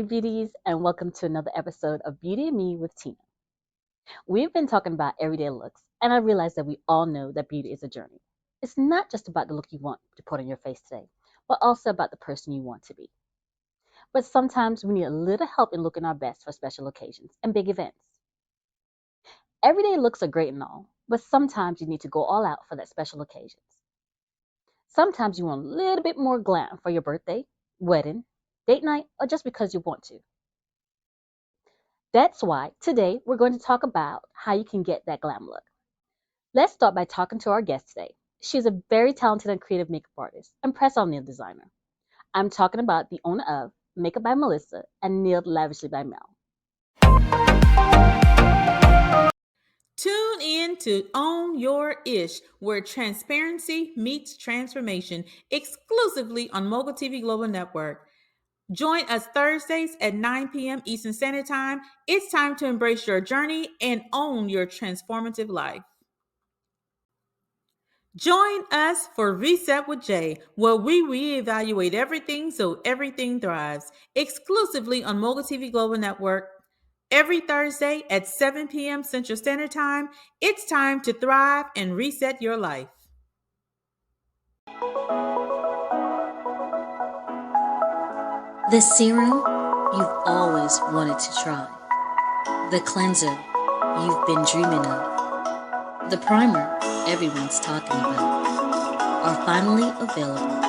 Hi, beauties, and welcome to another episode of Beauty and Me with Tina. We've been talking about everyday looks, and I realize that we all know that beauty is a journey. It's not just about the look you want to put on your face today, but also about the person you want to be. But sometimes we need a little help in looking our best for special occasions and big events. Everyday looks are great and all, but sometimes you need to go all out for that special occasions. Sometimes you want a little bit more glam for your birthday, wedding, date night, or just because you want to. That's why today we're going to talk about how you can get that glam look. Let's start by talking to our guest today. She's a very talented and creative makeup artist and press on nail designer. I'm talking about the owner of Makeup by Melissa and Nailed Lavishly by Mel. Tune in to Own Your Ish, where transparency meets transformation, exclusively on Mogul TV Global Network. Join us Thursdays at 9 p.m. Eastern Standard Time. It's time to embrace your journey and own your transformative life. Join us for Reset with Jay, where we reevaluate everything so everything thrives, exclusively on Mogul TV Global Network. Every Thursday at 7 p.m. Central Standard Time, it's time to thrive and reset your life. The serum you've always wanted to try. The cleanser you've been dreaming of. The primer everyone's talking about are finally available.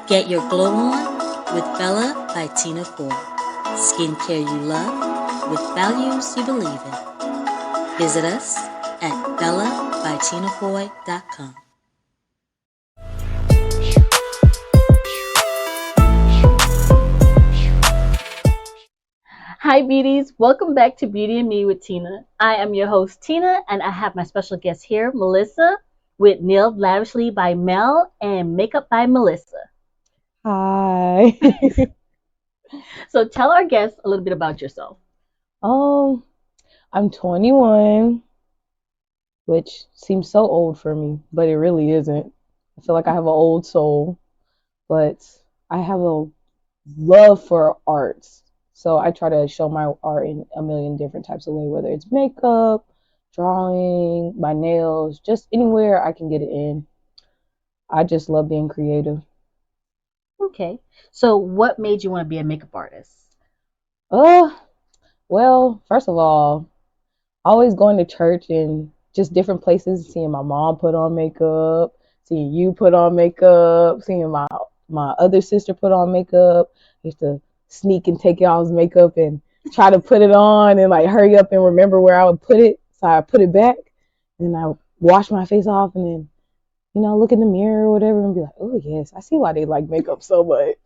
Get your glow on with Bella by Tina Ford. Skincare you love with values you believe in. Visit us at bellabytinafoy.com. Hi, beauties. Welcome back to Beauty and Me with Tina. I am your host, Tina, and I have my special guest here, Melissa, with Nailed Lavishly by Mel and Makeup by Melissa. Hi. So tell our guests a little bit about yourself. um, I'm 21, which seems so old for me, but it really isn't. I feel like I have an old soul, but I have a love for arts. So I try to show my art in a million different types of ways, whether it's makeup, drawing, my nails, just anywhere I can get it in. I just love being creative. Okay. So what made you want to be a makeup artist? Uh, well, first of all, always going to church and just different places, seeing my mom put on makeup, seeing you put on makeup, seeing my other sister put on makeup. I used to sneak and take y'all's makeup and try to put it on and like hurry up and remember where I would put it. So I put it back and I wash my face off and then, look in the mirror or whatever and be like, oh yes, I see why they like makeup so much.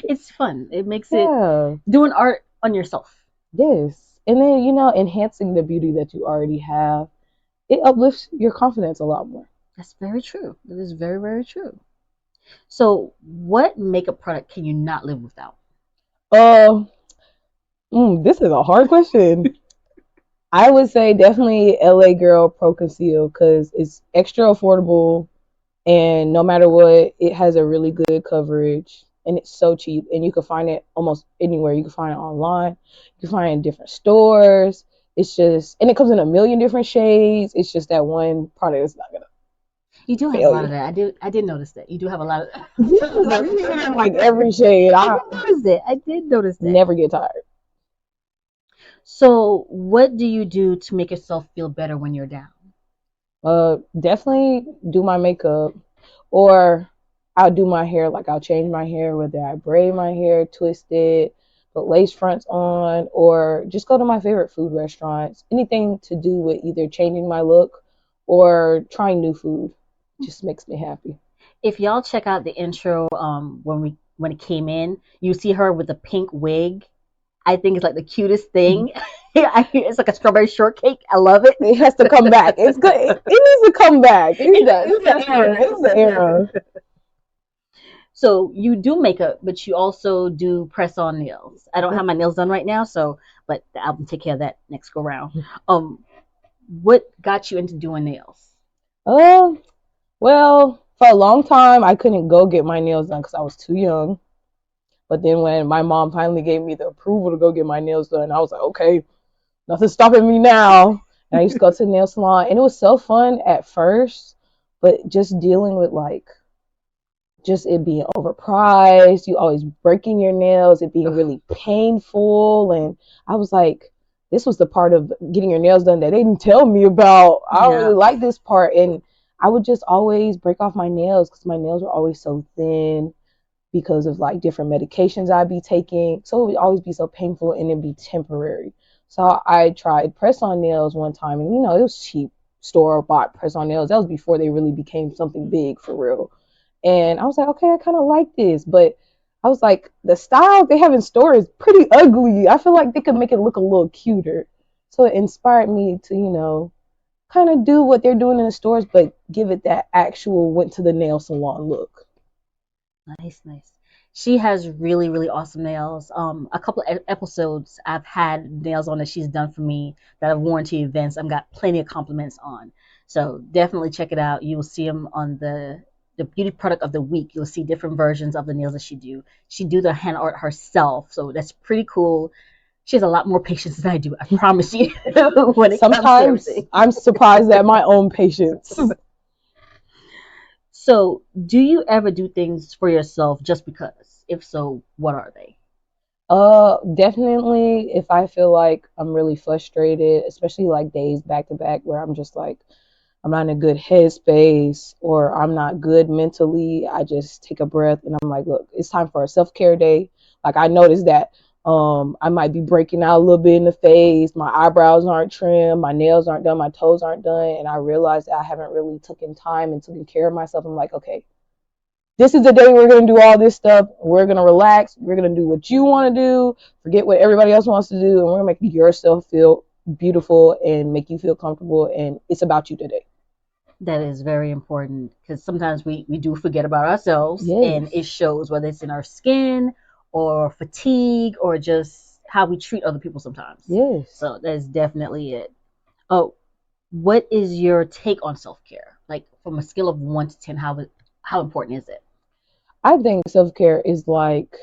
It's fun. It makes it Yeah. doing art on yourself. Yes. And then, enhancing the beauty that you already have, it uplifts your confidence a lot more. That's very true. That is very, very true. So what makeup product can you not live without? Uh, this is a hard question. I would say definitely LA Girl Pro Conceal because it's extra affordable and no matter what, it has a really good coverage and it's so cheap and you can find it almost anywhere. You can find it online. You can find it in different stores. It's just, and it comes in a million different shades. It's just that one product is not gonna You do have a fail lot of you. that. I did notice that. You do have a lot of Like every shade. I noticed it. I did notice that. never get tired. So what do you do to make yourself feel better when you're down? Definitely do my makeup, or I'll do my hair. Like I'll change my hair, whether I braid my hair, twist it, put lace fronts on, or just go to my favorite food restaurants. Anything to do with either changing my look or trying new food just makes me happy. If y'all check out the intro, when it came in, you see her with a pink wig. I think it's like the cutest thing. It's like a strawberry shortcake. I love it. It has to come back. It's good. It needs to come back. It's the era. It's the era. So you do makeup, but you also do press on nails. I don't have my nails done right now, so but I'll take care of that next go round. What got you into doing nails? Oh, well, for a long time, I couldn't go get my nails done because I was too young. But then when my mom finally gave me the approval to go get my nails done, I was like, okay, nothing's stopping me now. And I used to go to the nail salon, and it was so fun at first, but just dealing with like just it being overpriced, you always breaking your nails, it being really painful. And I was like, this was the part of getting your nails done that they didn't tell me about. I don't really like this part. And I would just always break off my nails because my nails were always so thin because of like different medications I'd be taking. So it would always be so painful and it'd be temporary. So I tried press on nails one time, and it was cheap store bought press on nails. That was before they really became something big for real. And I was like, okay, I kind of like this, but I was like, the style they have in store is pretty ugly. I feel like they could make it look a little cuter. So it inspired me to, kind of do what they're doing in the stores, but give it that actual went to the nail salon look. Nice, nice. She has really, really awesome nails. A couple of episodes I've had nails on that she's done for me that I've worn to events. I've got plenty of compliments on. So definitely check it out. You will see them on the beauty product of the week. You'll see different versions of the nails that she do. She do the hand art herself, so that's pretty cool. She has a lot more patience than I do. I promise you. When it comes to Sometimes everything. I'm surprised at my own patience. So, do you ever do things for yourself just because? If so, what are they? Definitely if I feel like I'm really frustrated, especially like days back to back where I'm just like I'm not in a good headspace or I'm not good mentally, I just take a breath and I'm like, look, it's time for a self-care day. Like I noticed that I might be breaking out a little bit in the face, my eyebrows aren't trimmed, my nails aren't done, my toes aren't done, and I realized that I haven't really taken time and taken care of myself. I'm like, okay, this is the day we're going to do all this stuff. We're going to relax. We're going to do what you want to do. Forget what everybody else wants to do. And we're going to make yourself feel beautiful and make you feel comfortable. And it's about you today. That is very important because sometimes we do forget about ourselves and it Yes. shows whether it's in our skin or fatigue or just how we treat other people sometimes. Yes. So that's definitely it. Oh, what is your take on self care? Like from a scale of 1 to 10, how important is it? I think self care is like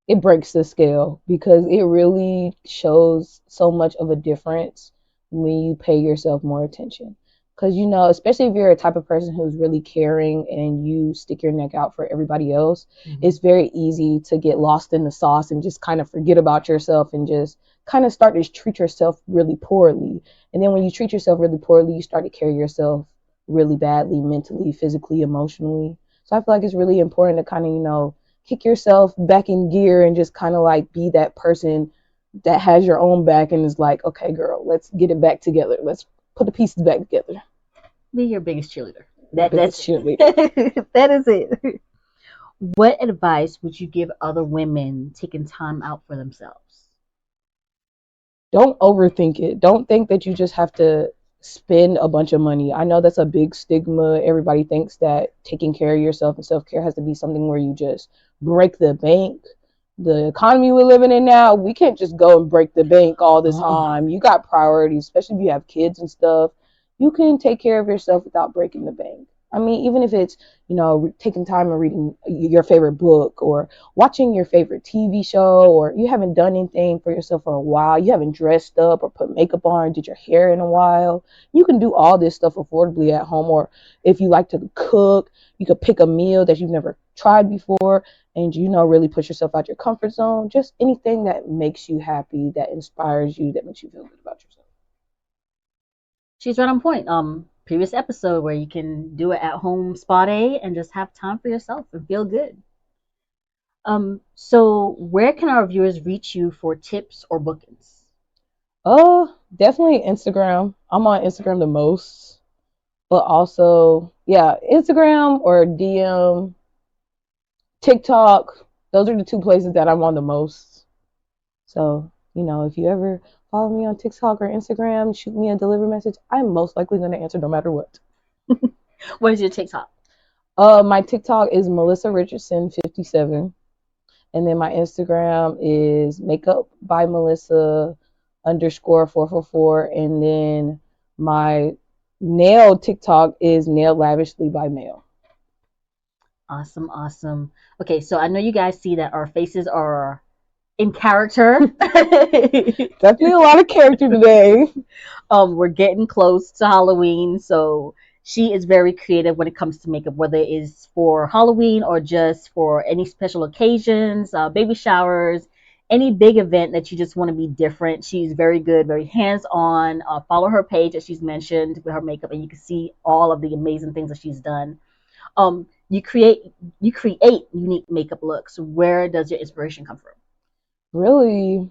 it breaks the scale because it really shows so much of a difference when you pay yourself more attention. Because, especially if you're a type of person who's really caring and you stick your neck out for everybody else, it's very easy to get lost in the sauce and just kind of forget about yourself and just kind of start to treat yourself really poorly. And then when you treat yourself really poorly, you start to carry yourself really badly, mentally, physically, emotionally. So I feel like it's really important to kind of, kick yourself back in gear and just kind of like be that person that has your own back and is like, okay, girl, let's get it back together. Let's put the pieces back together. Be your biggest cheerleader. Biggest cheerleader. That is it. What advice would you give other women taking time out for themselves? Don't overthink it. Don't think that you just have to spend a bunch of money. I know that's a big stigma. Everybody thinks that taking care of yourself and self care has to be something where you just break the bank. The economy we're living in now, we can't just go and break the bank all the time. You got priorities, especially if you have kids and stuff. You can take care of yourself without breaking the bank. I mean, even if it's, taking time and reading your favorite book or watching your favorite TV show, or you haven't done anything for yourself for a while, you haven't dressed up or put makeup on, did your hair in a while, you can do all this stuff affordably at home. Or if you like to cook, you could pick a meal that you've never tried before and, really push yourself out your comfort zone. Just anything that makes you happy, that inspires you, that makes you feel good about yourself. She's right on point. Previous episode where you can do it at home spa day and just have time for yourself and feel good. So where can our viewers reach you for tips or bookings? Definitely Instagram. I'm on Instagram the most, but also, yeah, Instagram or DM, TikTok. Those are the two places that I'm on the most. So, if you ever follow me on TikTok or Instagram, shoot me a delivery message. I'm most likely going to answer no matter what. What is your TikTok? My TikTok is Melissa Richardson 57. And then my Instagram is makeup by Melissa _ 444. And then my nail TikTok is nail lavishly by Mel. Awesome, awesome. Okay, so I know you guys see that our faces are in character. Definitely a lot of character today. We're getting close to Halloween, so she is very creative when it comes to makeup, whether it is for Halloween or just for any special occasions, baby showers, any big event that you just want to be different. She's very good, very hands-on. Follow her page as she's mentioned with her makeup, and you can see all of the amazing things that she's done. You create unique makeup looks. Where does your inspiration come from? Really,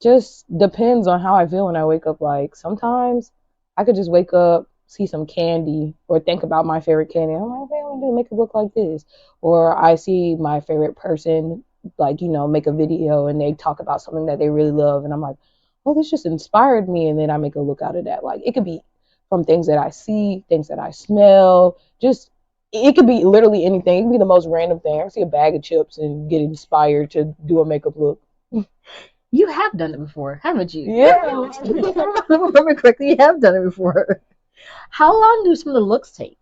just depends on how I feel when I wake up. Like sometimes I could just wake up, see some candy, or think about my favorite candy. I'm like, okay, I want to make it look like this. Or I see my favorite person, like, make a video and they talk about something that they really love. And I'm like, oh, this just inspired me. And then I make a look out of that. Like it could be from things that I see, things that I smell, just it could be literally anything. It could be the most random thing. I see a bag of chips and get inspired to do a makeup look. You have done it before, haven't you? Yeah. If I remember correctly, you have done it before. How long do some of the looks take?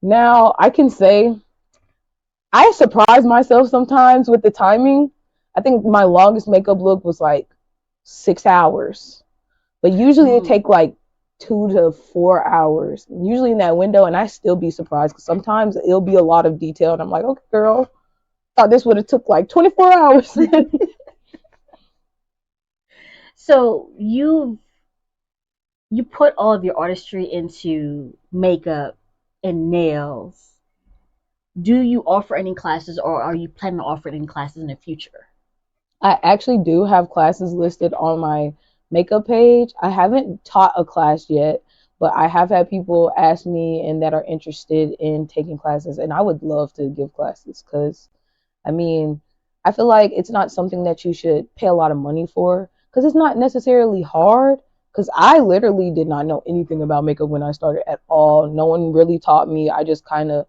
Now I can say I surprise myself sometimes with the timing. I think my longest makeup look was like 6 hours, but usually it take like 2 to 4 hours, usually in that window, and I still be surprised because sometimes it'll be a lot of detail, and I'm like, okay, girl, thought this would have took like 24 hours. So you put all of your artistry into makeup and nails. Do you offer any classes, or are you planning to offer any classes in the future? I actually do have classes listed on my makeup page. I haven't taught a class yet, but I have had people ask me and that are interested in taking classes, and I would love to give classes because I mean, I feel like it's not something that you should pay a lot of money for because it's not necessarily hard. Because I literally did not know anything about makeup when I started at all. No one really taught me. I just kind of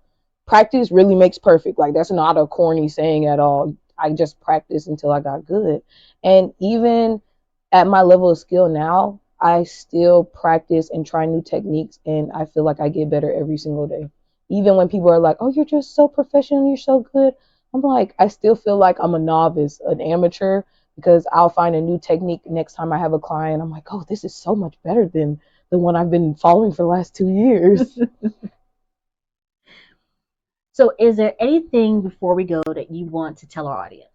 practice really makes perfect. Like that's not a corny saying at all. I just practiced until I got good. And even at my level of skill now, I still practice and try new techniques, and I feel like I get better every single day. Even when people are like, "Oh, you're just so professional, you're so good," I'm like, I still feel like I'm a novice, an amateur, because I'll find a new technique next time I have a client. I'm like, "Oh, this is so much better than the one I've been following for the last 2 years." So, is there anything before we go that you want to tell our audience?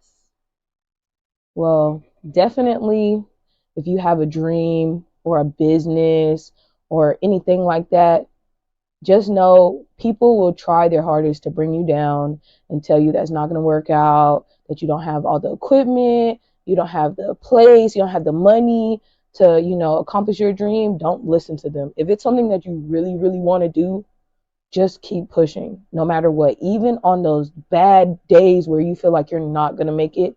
Well, definitely if you have a dream or a business or anything like that, just know people will try their hardest to bring you down and tell you that's not going to work out, that you don't have all the equipment, you don't have the place, you don't have the money to, accomplish your dream. Don't listen to them. If it's something that you really, really want to do, just keep pushing no matter what. Even on those bad days where you feel like you're not going to make it,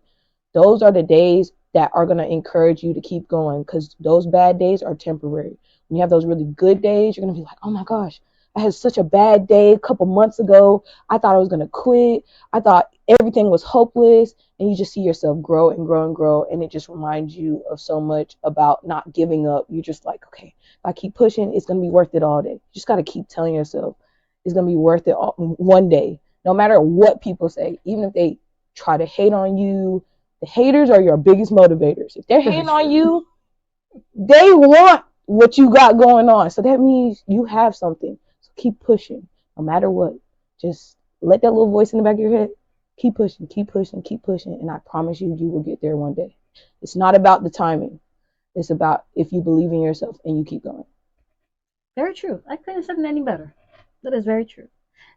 those are the days that are going to encourage you to keep going because those bad days are temporary. When you have those really good days, you're going to be like, oh my gosh, I had such a bad day a couple months ago. I thought I was going to quit. I thought everything was hopeless. And you just see yourself grow and grow and grow. And it just reminds you of so much about not giving up. You're just like, okay, if I keep pushing, it's going to be worth it all day. You just got to keep telling yourself it's going to be worth it one day, no matter what people say, even if they try to hate on you. The haters are your biggest motivators. If they're hating on you, they want what you got going on. So that means you have something. So keep pushing, no matter what. Just let that little voice in the back of your head, keep pushing, keep pushing, keep pushing. And I promise you, you will get there one day. It's not about the timing. It's about if you believe in yourself and you keep going. Very true. I couldn't have said it any better. That is very true.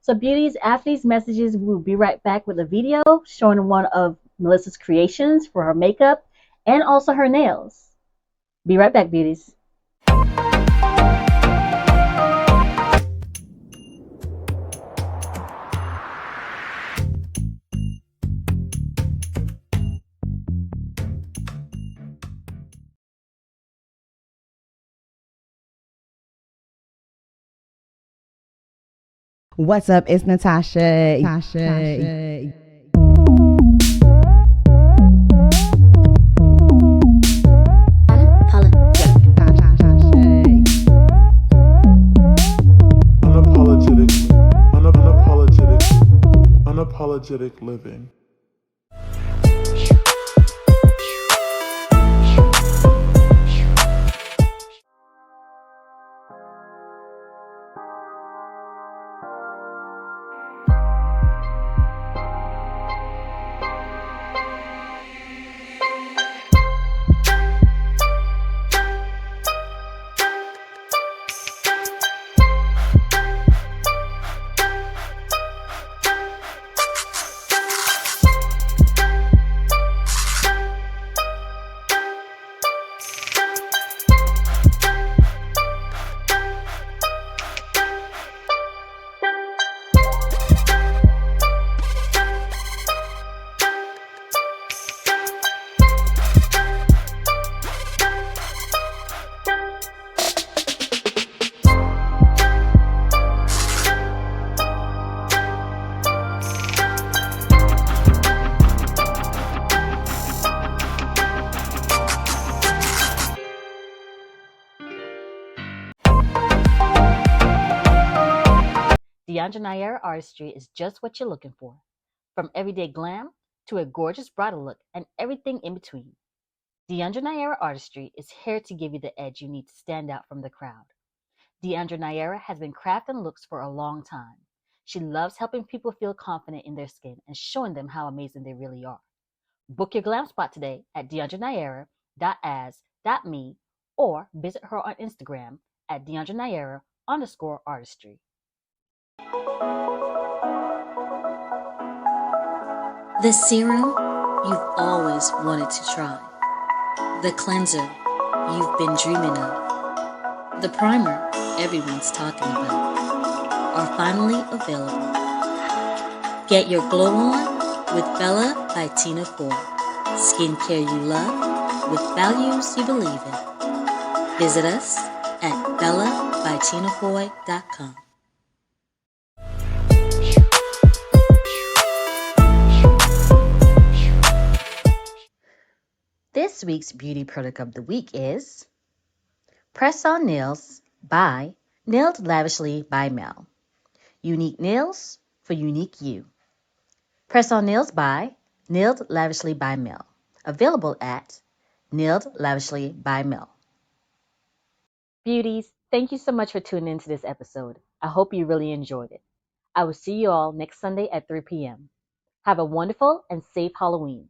So, beauties, after these messages, we'll be right back with a video showing one of Melissa's creations for her makeup and also her nails. Be right back, beauties. What's up? It's Natasha. Natasha. Unapologetic. unapologetic living. DeAndre Nair artistry is just what you're looking for. From everyday glam to a gorgeous bridal look and everything in between. DeAndre Nair artistry is here to give you the edge you need to stand out from the crowd. DeAndre Nair has been crafting looks for a long time. She loves helping people feel confident in their skin and showing them how amazing they really are. Book your glam spot today at deandrenaira.as.me or visit her on Instagram at deandrenaira_artistry. The serum you've always wanted to try. The cleanser you've been dreaming of. The primer everyone's talking about are finally available. Get your glow on with Bella by Tina Ford. Skincare you love with values you believe in. Visit us at bellabytinafoy.com. This week's beauty product of the week is Press On Nails by Nailed Lavishly by Mel. Unique nails for unique you. Press On Nails by Nailed Lavishly by Mel. Available at Nailed Lavishly by Mel. Beauties, thank you so much for tuning into this episode. I hope you really enjoyed it. I will see you all next Sunday at 3 p.m. Have a wonderful and safe Halloween.